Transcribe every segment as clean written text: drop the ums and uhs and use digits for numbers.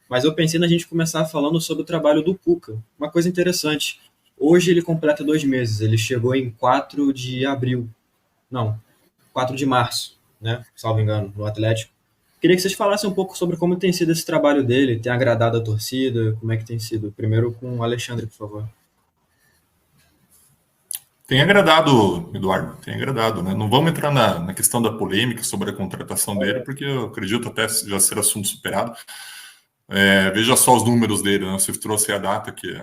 Mas eu pensei na gente começar falando sobre o trabalho do Cuca. Uma coisa interessante. Hoje ele completa 2 meses. Ele chegou em 4 de abril. Não, 4 de março, né? Salvo engano, no Atlético. Queria que vocês falassem um pouco sobre como tem sido esse trabalho dele, tem agradado a torcida, como é que tem sido. Primeiro com o Alexandre, por favor. Tem agradado, Eduardo, tem agradado, né? Não vamos entrar na questão da polêmica sobre a contratação dele, porque eu acredito até já ser assunto superado. Veja só os números dele, né? Você trouxe a data que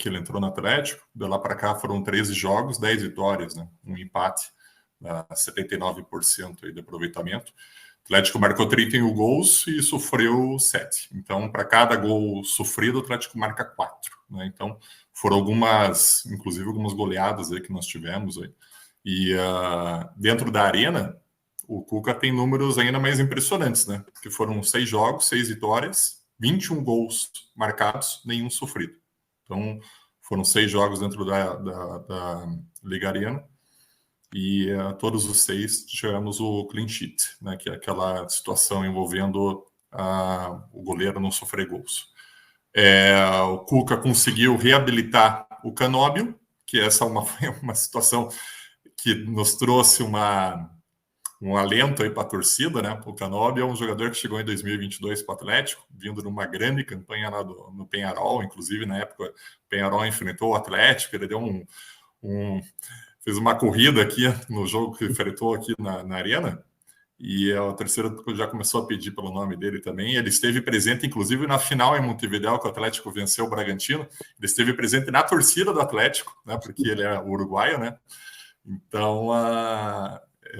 ele entrou no Atlético, de lá para cá foram 13 jogos, 10 vitórias, né? Um empate, 79% aí de aproveitamento. O Atlético marcou 31 gols e sofreu 7. Então, para cada gol sofrido, o Atlético marca 4. Né? Então, foram algumas, inclusive algumas goleadas aí que nós tivemos. Aí. E dentro da arena, o Cuca tem números ainda mais impressionantes, né? Porque foram 6 jogos, 6 vitórias, 21 gols marcados, nenhum sofrido. Então, foram 6 jogos dentro da Liga Arena e todos os 6 tivemos o clean sheet, né, que é aquela situação envolvendo o goleiro não sofrer gols. O Cuca conseguiu reabilitar o Canóbio, que essa é uma situação que nos trouxe um alento aí para a torcida, né? O Canóbio é um jogador que chegou em 2022 para o Atlético, vindo numa grande campanha lá no Peñarol, inclusive na época o Peñarol enfrentou o Atlético, ele deu fez uma corrida aqui no jogo que enfrentou aqui na arena, e a terceira já começou a pedir pelo nome dele também. Ele esteve presente, inclusive, na final em Montevideo, que o Atlético venceu o Bragantino. Ele esteve presente na torcida do Atlético, né? Porque ele é uruguaio, né? Então,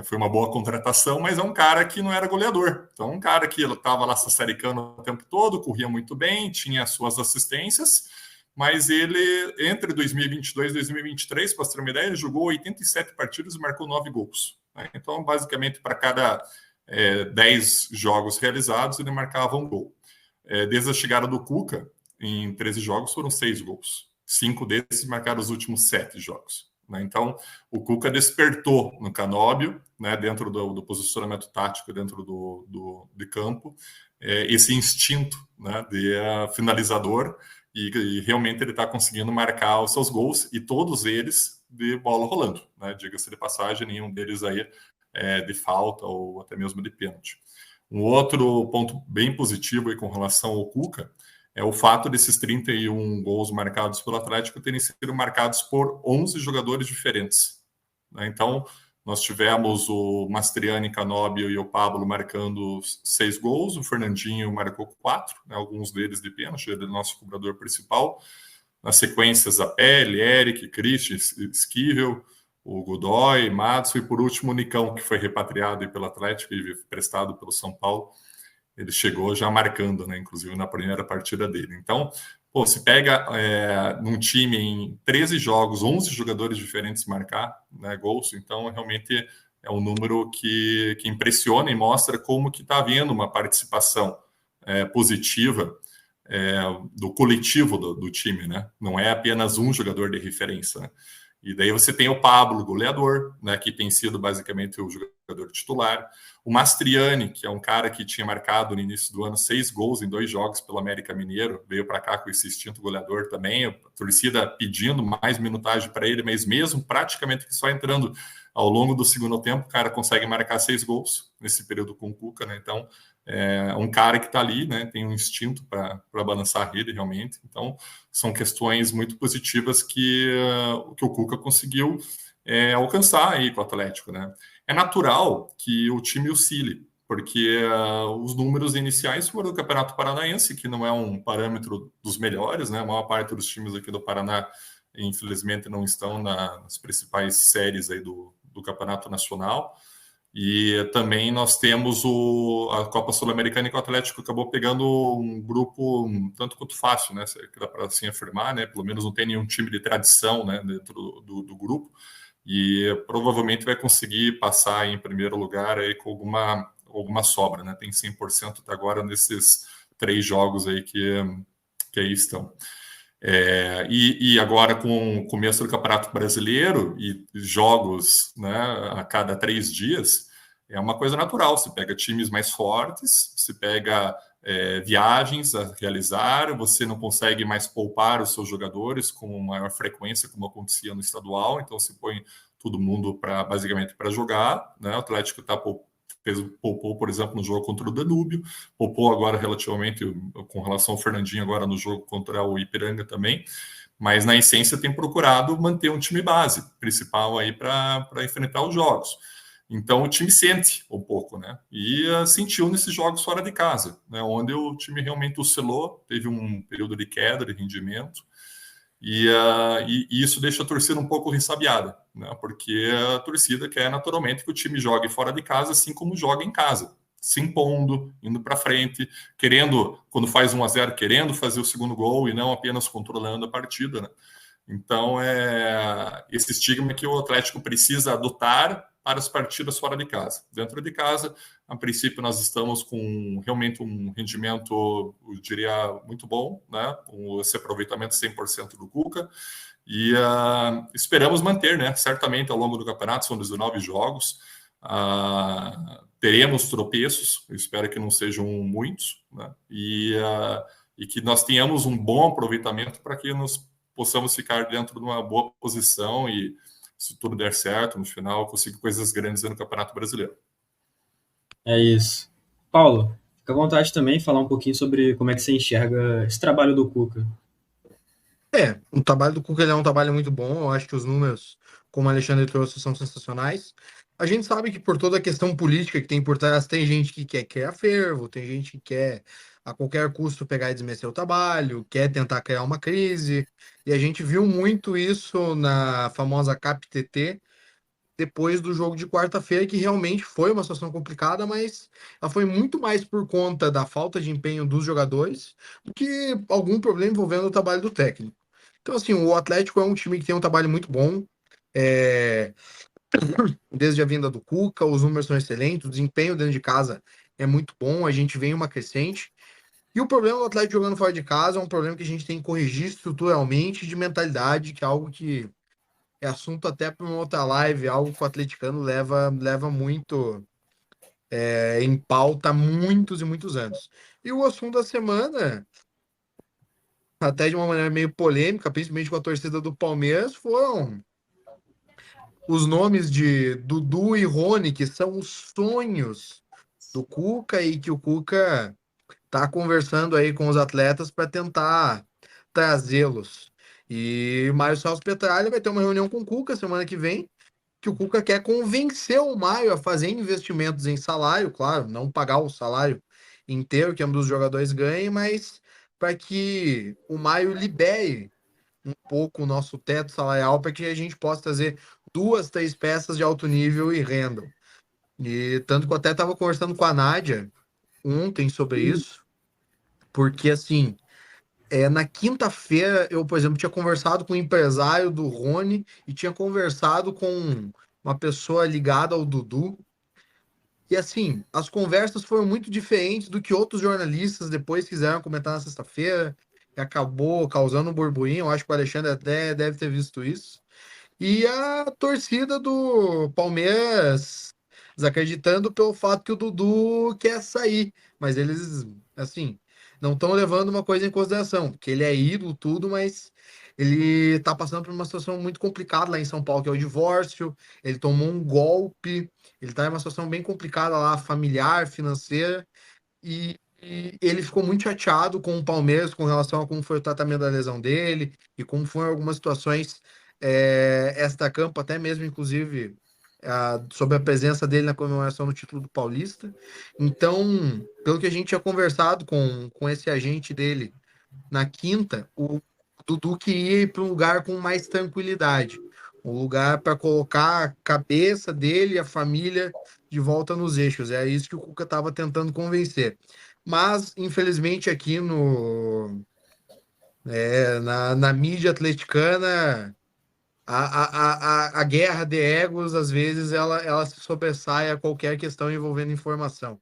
foi uma boa contratação, mas é um cara que não era goleador. Então, um cara que estava lá sassaricando o tempo todo, corria muito bem, tinha suas assistências, mas ele, entre 2022 e 2023, para você ter uma ideia, ele jogou 87 partidas e marcou 9 gols. Né? Então, basicamente, para cada 10 jogos realizados, ele marcava um gol. Desde a chegada do Cuca, em 13 jogos, foram 6 gols. 5 desses marcaram os últimos 7 jogos. Né? Então, o Cuca despertou no Canóbio, né, dentro do posicionamento tático, dentro de campo, esse instinto, né, de finalizador, e realmente ele está conseguindo marcar os seus gols, e todos eles de bola rolando. Né? Diga-se de passagem, nenhum deles aí de falta ou até mesmo de pênalti. Um outro ponto bem positivo aí com relação ao Cuca é o fato desses 31 gols marcados pelo Atlético terem sido marcados por 11 jogadores diferentes. Né? Então, nós tivemos o Mastriani, Canóbio e o Pablo marcando 6 gols, o Fernandinho marcou 4, né? Alguns deles de pênalti, ele é o nosso cobrador principal. Nas sequências, a Pele, Eric, Christian, Esquivel, o Godoy, Madison e, por último, o Nicão, que foi repatriado pelo Atlético e prestado pelo São Paulo. Ele chegou já marcando, né? Inclusive na primeira partida dele. Então, se pega num time em 13 jogos, 11 jogadores diferentes marcar, né, gols, então realmente é um número que impressiona e mostra como que está havendo uma participação positiva do coletivo do time, né? Não é apenas um jogador de referência, né? E daí você tem o Pablo, goleador, né, que tem sido basicamente o jogador titular. O Mastriani, que é um cara que tinha marcado no início do ano 6 gols em 2 jogos pelo América Mineiro, veio para cá com esse instinto goleador também. A torcida pedindo mais minutagem para ele, mas mesmo praticamente só entrando ao longo do segundo tempo, o cara consegue marcar 6 gols nesse período com o Cuca, né? Então, é um cara que está ali, né? Tem um instinto para balançar a rede, realmente. Então, são questões muito positivas que o Cuca conseguiu alcançar aí com o Atlético, né? É natural que o time oscile, porque os números iniciais foram do Campeonato Paranaense, que não é um parâmetro dos melhores, né? A maior parte dos times aqui do Paraná, infelizmente, não estão nas principais séries aí do Campeonato Nacional. E também nós temos a Copa Sul-Americana, que o Atlético acabou pegando um grupo um tanto quanto fácil, né? Que dá para assim afirmar, né? Pelo menos não tem nenhum time de tradição, né, dentro do grupo. E provavelmente vai conseguir passar em primeiro lugar aí com alguma sobra, né? Tem 100% até agora nesses 3 jogos aí que aí estão. E agora, com o começo do Campeonato Brasileiro e jogos, né, a cada 3 dias, é uma coisa natural. Se pega times mais fortes, se pega viagens a realizar, você não consegue mais poupar os seus jogadores com maior frequência, como acontecia no estadual, então você põe todo mundo basicamente para jogar, né? O Atlético poupou, por exemplo, no jogo contra o Danúbio, poupou agora relativamente com relação ao Fernandinho agora no jogo contra o Ipiranga também, mas na essência tem procurado manter um time base principal aí para enfrentar os jogos. Então o time sente um pouco, né? E sentiu nesses jogos fora de casa, né? Onde o time realmente oscilou, teve um período de queda de rendimento, e isso deixa a torcida um pouco ressabiada, né? Porque a torcida quer naturalmente que o time jogue fora de casa, assim como joga em casa, se impondo, indo para frente, querendo, quando faz 1-0, querendo fazer o segundo gol e não apenas controlando a partida, né? Então, esse estigma que o Atlético precisa adotar para as partidas fora de casa. Dentro de casa, a princípio, nós estamos com realmente um rendimento, eu diria, muito bom, né? Esse aproveitamento 100% do Cuca. E esperamos manter, né? Certamente, ao longo do campeonato, são 19 jogos. Teremos tropeços, eu espero que não sejam muitos, né? E que nós tenhamos um bom aproveitamento para que nós possamos ficar dentro de uma boa posição e, se tudo der certo, no final, conseguir coisas grandes no Campeonato Brasileiro. É isso. Paulo, fica à vontade também de falar um pouquinho sobre como é que você enxerga esse trabalho do Cuca. O trabalho do Cuca ele é um trabalho muito bom. Eu acho que os números, como o Alexandre trouxe, são sensacionais. A gente sabe que por toda a questão política que tem por trás, tem gente que quer criar fervo, tem gente que quer a qualquer custo pegar e desmerecer o trabalho, quer tentar criar uma crise. E a gente viu muito isso na famosa CAP-TT, depois do jogo de quarta-feira, que realmente foi uma situação complicada, mas ela foi muito mais por conta da falta de empenho dos jogadores do que algum problema envolvendo o trabalho do técnico. Então, assim, o Atlético é um time que tem um trabalho muito bom. É, Desde a vinda do Cuca, os números são excelentes, o desempenho dentro de casa é muito bom, a gente vem uma crescente. E o problema do Atlético jogando fora de casa é um problema que a gente tem que corrigir estruturalmente de mentalidade, que é algo que é assunto até para uma outra live, algo que o atleticano leva muito em pauta há muitos e muitos anos. E o assunto da semana, até de uma maneira meio polêmica, principalmente com a torcida do Palmeiras, foram os nomes de Dudu e Rony, que são os sonhos do Cuca e que o Cuca tá conversando aí com os atletas para tentar trazê-los. E o Mário Celso Petralha vai ter uma reunião com o Cuca semana que vem, que o Cuca quer convencer o Maio a fazer investimentos em salário, claro, não pagar o salário inteiro que ambos os jogadores ganhem, mas para que o Maio libere um pouco o nosso teto salarial para que a gente possa trazer 2, 3 peças de alto nível e rendam. E tanto que eu até estava conversando com a Nádia ontem sobre isso, porque assim, na quinta-feira eu, por exemplo, tinha conversado com o empresário do Rony e tinha conversado com uma pessoa ligada ao Dudu. E assim, as conversas foram muito diferentes do que outros jornalistas depois quiseram comentar na sexta-feira, e acabou causando um burburinho. Eu acho que o Alexandre até deve ter visto isso. E a torcida do Palmeiras desacreditando pelo fato que o Dudu quer sair. Mas eles, assim, não estão levando uma coisa em consideração, porque ele é ídolo, tudo, mas ele tá passando por uma situação muito complicada lá em São Paulo, que é o divórcio. Ele tomou um golpe, ele tá em uma situação bem complicada lá, familiar, financeira. E ele ficou muito chateado com o Palmeiras com relação a como foi o tratamento da lesão dele e como foram algumas situações extra-campo, até mesmo, inclusive, sobre a presença dele na comemoração do título do Paulista. Então, pelo que a gente tinha conversado com esse agente dele na quinta, o Dudu queria ir para um lugar com mais tranquilidade, um lugar para colocar a cabeça dele e a família de volta nos eixos. É isso que o Cuca estava tentando convencer. Mas, infelizmente, aqui na mídia atleticana, a guerra de egos, às vezes, ela se sobressai a qualquer questão envolvendo informação.